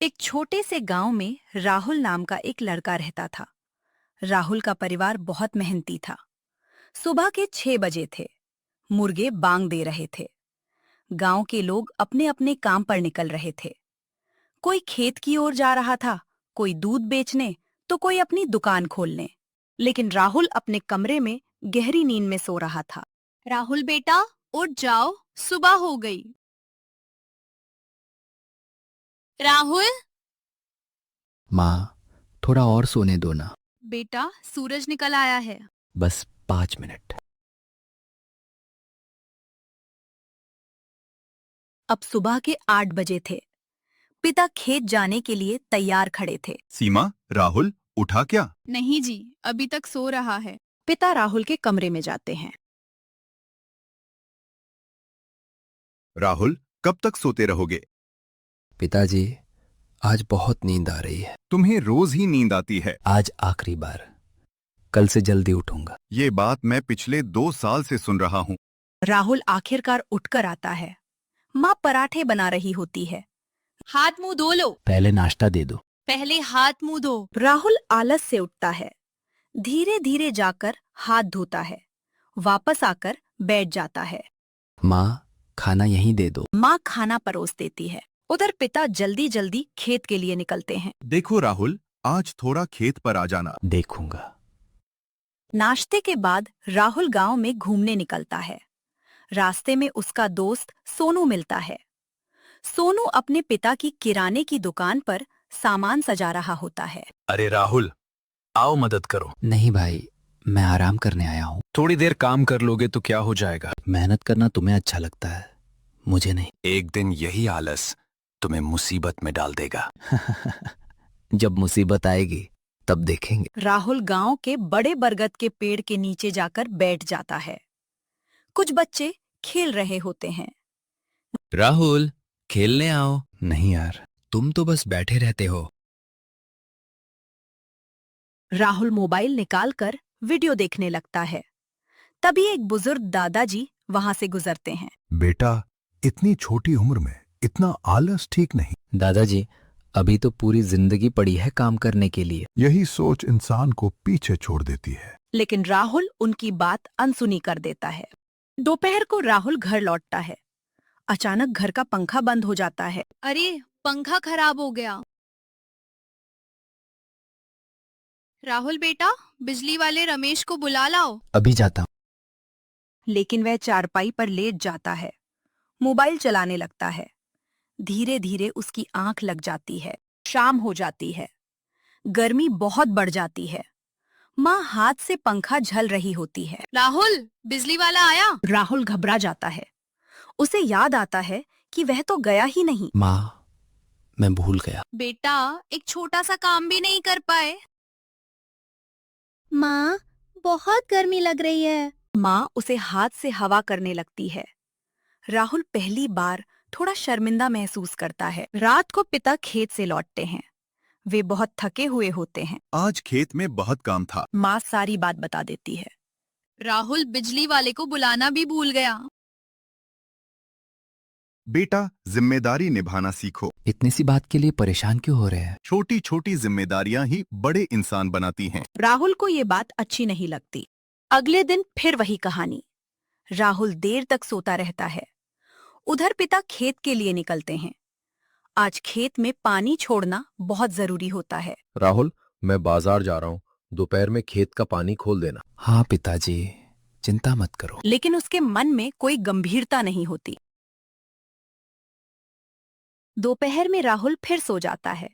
एक छोटे से गांव में राहुल नाम का एक लड़का रहता था। राहुल का परिवार बहुत मेहनती था। सुबह के 6 बजे थे। मुर्गे बांग दे रहे थे। गांव के लोग अपने अपने काम पर निकल रहे थे। कोई खेत की ओर जा रहा था, कोई दूध बेचने, तो कोई अपनी दुकान खोलने। लेकिन राहुल अपने कमरे में गहरी नींद में सो रहा था। राहुल बेटा, उठ जाओ, सुबह हो गई। राहुल माँ, थोड़ा और सोने दो ना। बेटा, सूरज निकल आया है। बस 5 मिनट। अब सुबह के 8 बजे थे। पिता खेत जाने के लिए तैयार खड़े थे। सीमा, राहुल उठा क्या? नहीं जी, अभी तक सो रहा है। पिता राहुल के कमरे में जाते हैं। राहुल, कब तक सोते रहोगे? पिताजी, आज बहुत नींद आ रही है। तुम्हें रोज ही नींद आती है। आज आखिरी बार। कल से जल्दी उठूंगा। ये बात मैं पिछले 2 साल से सुन रहा हूँ। राहुल आखिरकार उठकर आता है। माँ पराठे बना रही होती है। हाथ मुंह धो लो। पहले नाश्ता दे दो। पहले हाथ मुंह धो। राहुल आलस से उठता है। धीरे धीरे जाकर हाथ धोता है। वापस आकर बैठ जाता है। माँ, खाना यहीं दे दो। माँ खाना परोस देती है। उधर पिता जल्दी जल्दी खेत के लिए निकलते हैं। देखो राहुल, आज थोड़ा खेत पर आ जाना। देखूंगा। नाश्ते के बाद राहुल गांव में घूमने निकलता है। रास्ते में उसका दोस्त सोनू मिलता है। सोनू अपने पिता की किराने की दुकान पर सामान सजा रहा होता है। अरे राहुल, आओ मदद करो। नहीं भाई, मैं आराम करने आया हूँ। थोड़ी देर काम कर लोगे तो क्या हो जाएगा। मेहनत करना तुम्हें अच्छा लगता है, मुझे नहीं। एक दिन यही आलस तुम्हें मुसीबत में डाल देगा। जब मुसीबत आएगी तब देखेंगे। राहुल गांव के बड़े बरगद के पेड़ के नीचे जाकर बैठ जाता है। कुछ बच्चे खेल रहे होते हैं। राहुल, खेलने आओ। नहीं यार, तुम तो बस बैठे रहते हो। राहुल मोबाइल निकालकर वीडियो देखने लगता है। तभी एक बुजुर्ग दादाजी वहां से गुजरते हैं। बेटा, इतनी छोटी उम्र में इतना आलस ठीक नहीं। दादाजी, अभी तो पूरी जिंदगी पड़ी है काम करने के लिए। यही सोच इंसान को पीछे छोड़ देती है। लेकिन राहुल उनकी बात अनसुनी कर देता है। दोपहर को राहुल घर लौटता है। अचानक घर का पंखा बंद हो जाता है। अरे, पंखा खराब हो गया। राहुल बेटा, बिजली वाले रमेश को बुला लाओ। अभी जाता हूँ। लेकिन वह चारपाई पर लेट जाता है। मोबाइल चलाने लगता है। धीरे धीरे उसकी आंख लग जाती है। शाम हो जाती है। गर्मी बहुत बढ़ जाती है। माँ हाथ से पंखा झल रही होती है। राहुल, बिजली वाला आया। राहुल घबरा जाता है। उसे याद आता है कि वह तो गया ही नहीं। माँ, मैं भूल गया। बेटा, एक छोटा सा काम भी नहीं कर पाए। माँ, बहुत गर्मी लग रही है। माँ उसे हाथ से हवा करने लगती है। राहुल पहली बार थोड़ा शर्मिंदा महसूस करता है। रात को पिता खेत से लौटते हैं। वे बहुत थके हुए होते हैं। आज खेत में बहुत काम था। माँ सारी बात बता देती है। राहुल बिजली वाले को बुलाना भी भूल गया। बेटा, जिम्मेदारी निभाना सीखो। इतनी सी बात के लिए परेशान क्यों हो रहे हैं? छोटी छोटी जिम्मेदारियां ही बड़े इंसान बनाती हैं। राहुल को ये बात अच्छी नहीं लगती। अगले दिन फिर वही कहानी। राहुल देर तक सोता रहता है। उधर पिता खेत के लिए निकलते हैं। आज खेत में पानी छोड़ना बहुत जरूरी होता है। राहुल, मैं बाजार जा रहा हूँ। दोपहर में खेत का पानी खोल देना। हाँ पिताजी, चिंता मत करो। लेकिन उसके मन में कोई गंभीरता नहीं होती। दोपहर में राहुल फिर सो जाता है।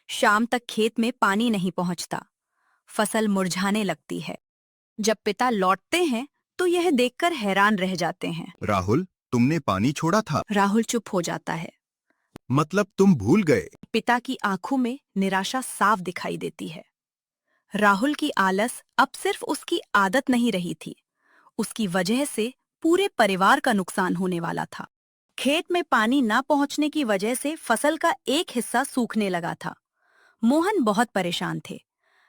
शाम तक खेत में पानी नहीं पहुंचता। फसल मुरझाने लगती है। जब पिता लौटते हैं तो यह देखकर हैरान रह जाते हैं। राहुल, तुमने पानी छोड़ा था? राहुल चुप हो जाता है। मतलब तुम भूल गए? पिता की आंखों में निराशा साफ दिखाई देती है। राहुल की आलस अब सिर्फ उसकी आदत नहीं रही थी। उसकी वजह से पूरे परिवार का नुकसान होने वाला था। खेत में पानी न पहुंचने की वजह से फसल का एक हिस्सा सूखने लगा था। मोहन बहुत परेशान थे।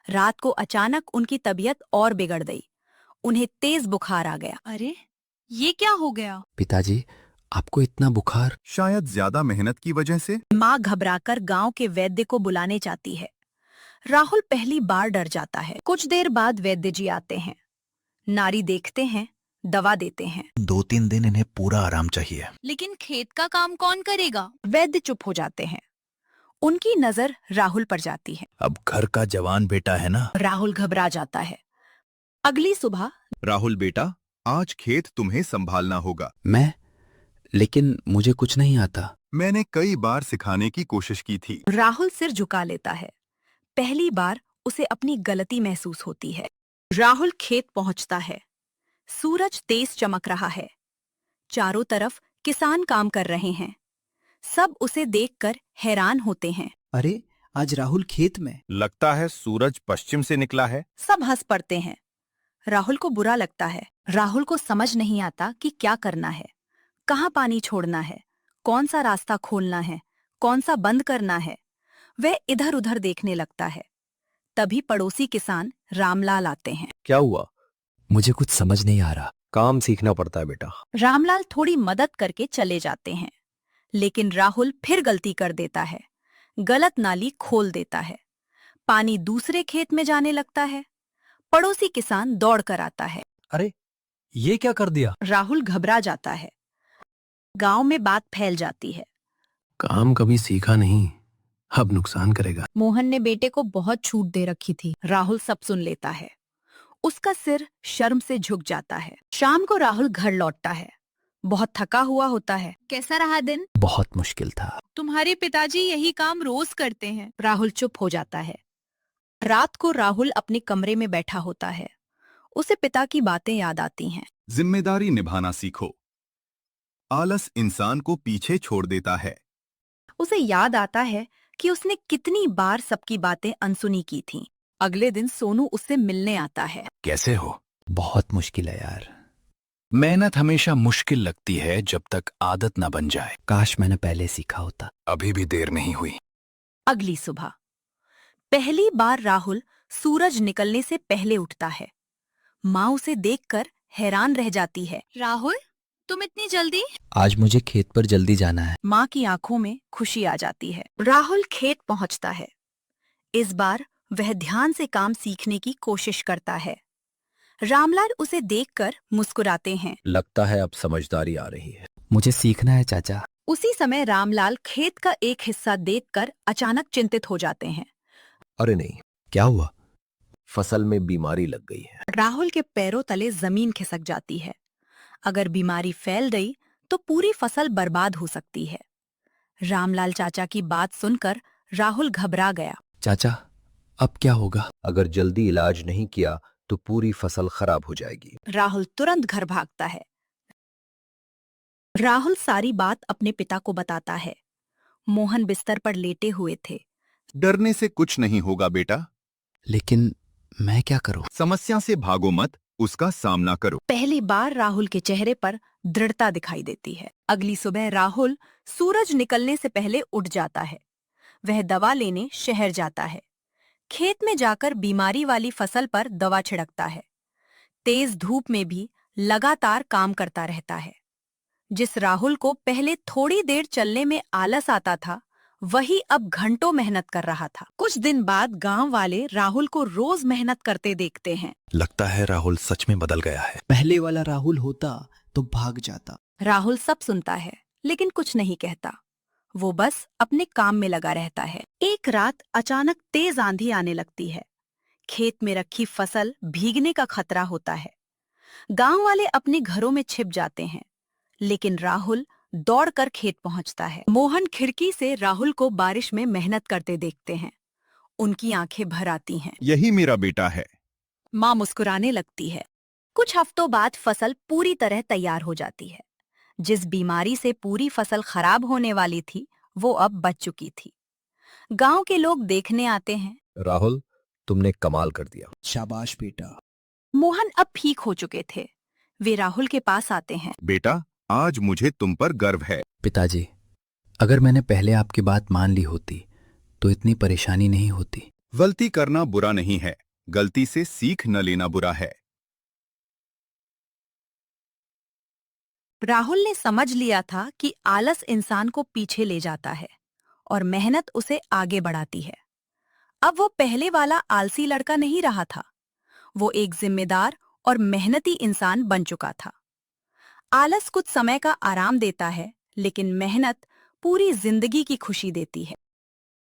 रात को अचानक उनकी तबीयत और बिगड़ गई। उन्हें तेज बुखार आ गया। अरे, ये क्या हो गया? पिताजी, आपको इतना बुखार? शायद ज्यादा मेहनत की वजह से। माँ घबराकर गांव के वैद्य को बुलाने चाहती है। राहुल पहली बार डर जाता है। कुछ देर बाद वैद्य जी आते हैं। नारी देखते हैं, दवा देते हैं। 2-3 दिन इन्हें पूरा आराम चाहिए। लेकिन खेत का काम कौन करेगा? वैद्य चुप हो जाते हैं। उनकी नजर राहुल पर जाती है। अब घर का जवान बेटा है ना। राहुल घबरा जाता है। अगली सुबह राहुल बेटा, आज खेत तुम्हें संभालना होगा। मैं? लेकिन मुझे कुछ नहीं आता। मैंने कई बार सिखाने की कोशिश की थी। राहुल सिर झुका लेता है। पहली बार उसे अपनी गलती महसूस होती है। राहुल खेत पहुंचता है। सूरज तेज चमक रहा है। चारों तरफ किसान काम कर रहे हैं। सब उसे देखकर हैरान होते हैं। अरे, आज राहुल खेत में। लगता है सूरज पश्चिम से निकला है। सब हंस पड़ते हैं। राहुल को बुरा लगता है। राहुल को समझ नहीं आता कि क्या करना है, कहाँ पानी छोड़ना है, कौन सा रास्ता खोलना है, कौन सा बंद करना है। वह इधर उधर देखने लगता है। तभी पड़ोसी किसान रामलाल आते हैं। क्या हुआ? मुझे कुछ समझ नहीं आ रहा। काम सीखना पड़ता है बेटा। रामलाल थोड़ी मदद करके चले जाते हैं, लेकिन राहुल फिर गलती कर देता है। गलत नाली खोल देता है। पानी दूसरे खेत में जाने लगता है। पड़ोसी किसान दौड़ कर आता है। अरे, ये क्या कर दिया? राहुल घबरा जाता है। गांव में बात फैल जाती है। काम कभी सीखा नहीं, अब नुकसान करेगा। मोहन ने बेटे को बहुत छूट दे रखी थी। राहुल सब सुन लेता है। उसका सिर शर्म से झुक जाता है। शाम को राहुल घर लौटता है। बहुत थका हुआ होता है। कैसा रहा दिन? बहुत मुश्किल था। तुम्हारे पिताजी यही काम रोज करते हैं। राहुल चुप हो जाता है। रात को राहुल अपने कमरे में बैठा होता है। उसे पिता की बातें याद आती हैं। जिम्मेदारी निभाना सीखो। आलस इंसान को पीछे छोड़ देता है। उसे याद आता है कि उसने कितनी बार सबकी बातें अनसुनी की थीं। अगले दिन सोनू उससे मिलने आता है। कैसे हो? बहुत मुश्किल है यार। मेहनत हमेशा मुश्किल लगती है जब तक आदत न बन जाए। काश मैंने पहले सीखा होता। अभी भी देर नहीं हुई। अगली सुबह पहली बार राहुल सूरज निकलने से पहले उठता है। माँ उसे देखकर हैरान रह जाती है। राहुल, तुम इतनी जल्दी? आज मुझे खेत पर जल्दी जाना है। माँ की आंखों में खुशी आ जाती है। राहुल खेत पहुंचता है। इस बार वह ध्यान से काम सीखने की कोशिश करता है। रामलाल उसे देखकर मुस्कुराते हैं। लगता है अब समझदारी आ रही है। मुझे सीखना है चाचा। उसी समय रामलाल खेत का एक हिस्सा देखकर अचानक चिंतित हो जाते हैं। अरे नहीं, क्या हुआ? फसल में बीमारी लग गई है। राहुल के पैरों तले जमीन खिसक जाती है। अगर बीमारी फैल गई तो पूरी फसल बर्बाद हो सकती है। रामलाल चाचा की बात सुनकर राहुल घबरा गया। चाचा, अब क्या होगा? अगर जल्दी इलाज नहीं किया तो पूरी फसल खराब हो जाएगी। राहुल तुरंत घर भागता है। राहुल सारी बात अपने पिता को बताता है। मोहन बिस्तर पर लेटे हुए थे। डरने से कुछ नहीं होगा बेटा। लेकिन मैं क्या करूं? समस्या से भागो मत, उसका सामना करो। पहली बार राहुल के चेहरे पर दृढ़ता दिखाई देती है। अगली सुबह राहुल सूरज निकलने से पहले उठ जाता है। वह दवा लेने शहर जाता है। खेत में जाकर बीमारी वाली फसल पर दवा छिड़कता है। तेज धूप में भी लगातार काम करता रहता है। जिस राहुल को पहले थोड़ी देर चलने में आलस आता था, वही अब घंटों मेहनत कर रहा था। कुछ दिन बाद गांव वाले राहुल को रोज मेहनत करते देखते हैं। लगता है राहुल सच में बदल गया है। पहले वाला राहुल होता तो भाग जाता। राहुल सब सुनता है, लेकिन कुछ नहीं कहता। वो बस अपने काम में लगा रहता है। एक रात अचानक तेज आंधी आने लगती है। खेत में रखी फसल भीगने का खतरा होता है। गांव वाले अपने घरों में छिप जाते हैं, लेकिन राहुल दौड़कर खेत पहुंचता है। मोहन खिड़की से राहुल को बारिश में मेहनत करते देखते हैं। उनकी आंखें भर आती हैं। यही मेरा बेटा है। माँ मुस्कुराने लगती है। कुछ हफ्तों बाद फसल पूरी तरह तैयार हो जाती है। जिस बीमारी से पूरी फसल खराब होने वाली थी, वो अब बच चुकी थी। गांव के लोग देखने आते हैं। राहुल, तुमने कमाल कर दिया। शाबाश बेटा। मोहन अब ठीक हो चुके थे। वे राहुल के पास आते हैं। बेटा, आज मुझे तुम पर गर्व है। पिताजी, अगर मैंने पहले आपकी बात मान ली होती तो इतनी परेशानी नहीं होती। गलती करना बुरा नहीं है, गलती से सीख न लेना बुरा है। राहुल ने समझ लिया था कि आलस इंसान को पीछे ले जाता है और मेहनत उसे आगे बढ़ाती है। अब वो पहले वाला आलसी लड़का नहीं रहा था। वो एक जिम्मेदार और मेहनती इंसान बन चुका था। आलस कुछ समय का आराम देता है, लेकिन मेहनत पूरी जिंदगी की खुशी देती है।